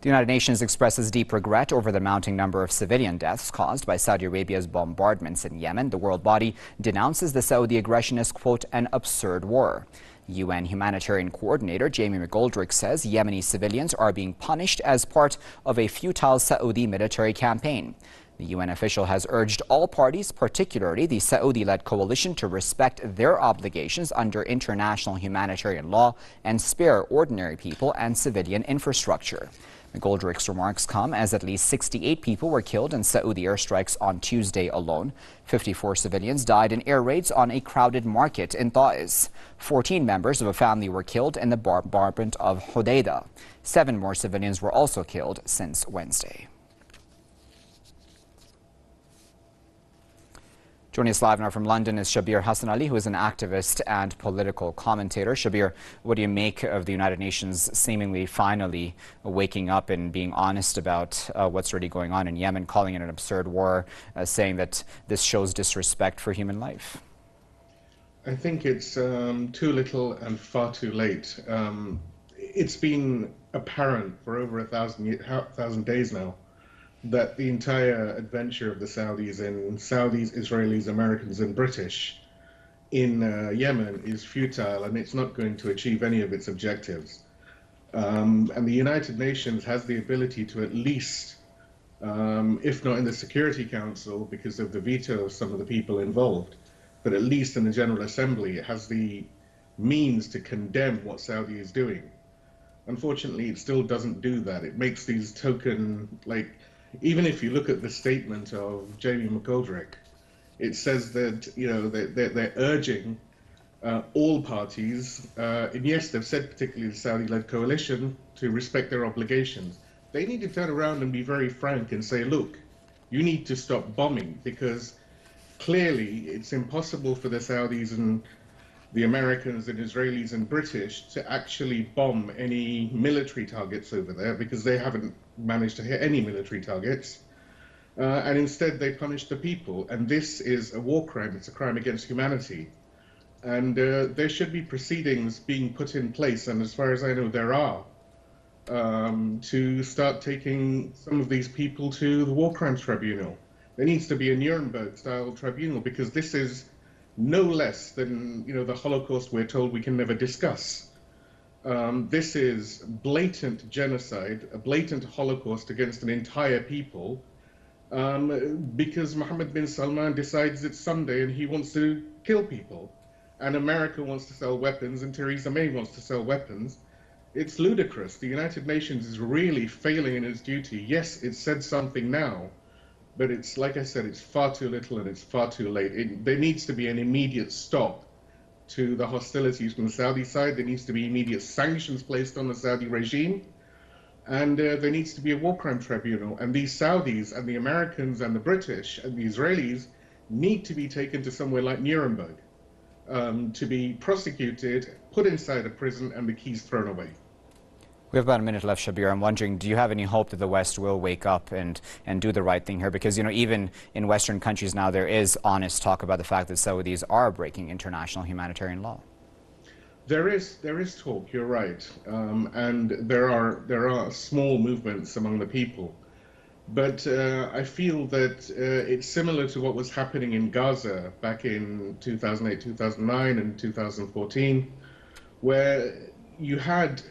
The United Nations expresses deep regret over the mounting number of civilian deaths caused by Saudi Arabia's bombardments in Yemen. The world body denounces the Saudi aggression as, quote, an absurd war. UN humanitarian coordinator Jamie McGoldrick says Yemeni civilians are being punished as part of a futile Saudi military campaign. The UN official has urged all parties, particularly the Saudi-led coalition, to respect their obligations under international humanitarian law and spare ordinary people and civilian infrastructure. McGoldrick's remarks come as at least 68 people were killed in Saudi airstrikes on Tuesday alone. 54 civilians died in air raids on a crowded market in Taiz. 14 members of a family were killed in the bombardment of Hodeidah. 7 more civilians were also killed since Wednesday. Joining us live now from London is Shabir Hassan Ali, who is an activist and political commentator. Shabir, what do you make of the United Nations seemingly finally waking up and being honest about what's really going on in Yemen, calling it an absurd war, saying that this shows disrespect for human life? I think it's too little and far too late. It's been apparent for over 1,000 days now that the entire adventure of the Saudis, Israelis, Americans and British in Yemen is futile, and it's not going to achieve any of its objectives. And the United Nations has the ability to at least, if not in the Security Council because of the veto of some of the people involved, but at least in the General Assembly, it has the means to condemn what Saudi is doing. Unfortunately, it still doesn't do that. It makes these token, even if you look at the statement of Jamie McGoldrick, it says that, you know, they're urging all parties, and yes, they've said particularly the Saudi-led coalition, to respect their obligations. They need to turn around and be very frank and say, look, you need to stop bombing, because clearly it's impossible for the Saudis and the Americans and Israelis and British to actually bomb any military targets over there, because they haven't managed to hit any military targets. And instead they punish the people. And this is a war crime. It's a crime against humanity. And there should be proceedings being put in place, and as far as I know there are, to start taking some of these people to the War Crimes Tribunal. There needs to be a Nuremberg-style tribunal, because this is no less than, you know, the Holocaust we're told we can never discuss. This is blatant genocide, a blatant Holocaust against an entire people, because Mohammed bin Salman decides it's Sunday and he wants to kill people, and America wants to sell weapons and Theresa May wants to sell weapons. It's ludicrous. The United Nations is really failing in its duty. Yes, it said something now, but it's, like I said, it's far too little and it's far too late. There needs to be an immediate stop to the hostilities from the Saudi side. There needs to be immediate sanctions placed on the Saudi regime. And there needs to be a war crime tribunal. And these Saudis and the Americans and the British and the Israelis need to be taken to somewhere like Nuremberg to be prosecuted, put inside a prison, and the keys thrown away. We have about a minute left, Shabir. I'm wondering, do you have any hope that the West will wake up and do the right thing here? Because, you know, even in Western countries now, there is honest talk about the fact that Saudis are breaking international humanitarian law. There is talk, you're right. And there are small movements among the people. But I feel that it's similar to what was happening in Gaza back in 2008, 2009 and 2014, where you had,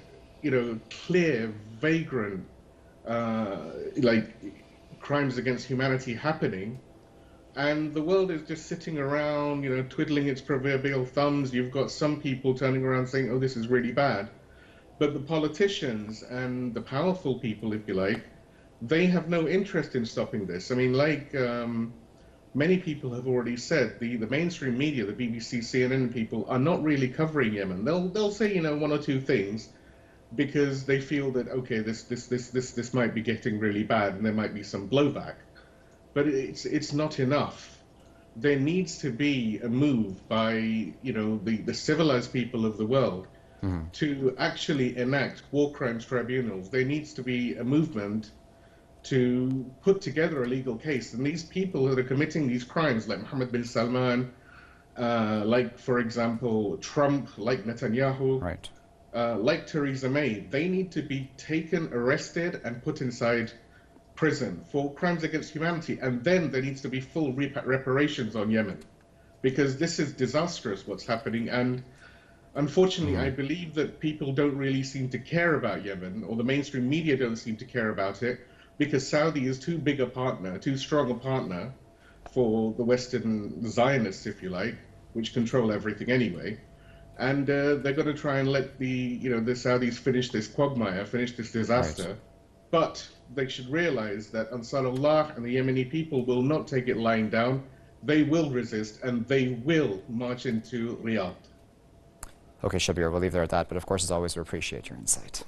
you know, clear, vagrant, crimes against humanity happening, and the world is just sitting around, you know, twiddling its proverbial thumbs. You've got some people turning around saying, oh, this is really bad. But the politicians and the powerful people, if you like, they have no interest in stopping this. I mean, many people have already said, the mainstream media, the BBC, CNN people, are not really covering Yemen. They'll say, you know, one or two things, because they feel that, okay, this might be getting really bad and there might be some blowback. But it's not enough. There needs to be a move by, you know, the civilized people of the world to actually enact war crimes tribunals. There needs to be a movement to put together a legal case. And these people that are committing these crimes, like Mohammed bin Salman, like, for example, Trump, like Netanyahu, right, like Theresa May, they need to be taken, arrested, and put inside prison for crimes against humanity. And then there needs to be full reparations on Yemen, because this is disastrous what's happening. And unfortunately, I believe that people don't really seem to care about Yemen, or the mainstream media don't seem to care about it, because Saudi is too big a partner, too strong a partner for the Western Zionists, if you like, which control everything anyway. And they're going to try and let the Saudis finish this quagmire, finish this Right. disaster. But they should realize that Ansarullah and the Yemeni people will not take it lying down. They will resist, and they will march into Riyadh. Okay, Shabir, we'll leave there at that. But of course, as always, we appreciate your insight.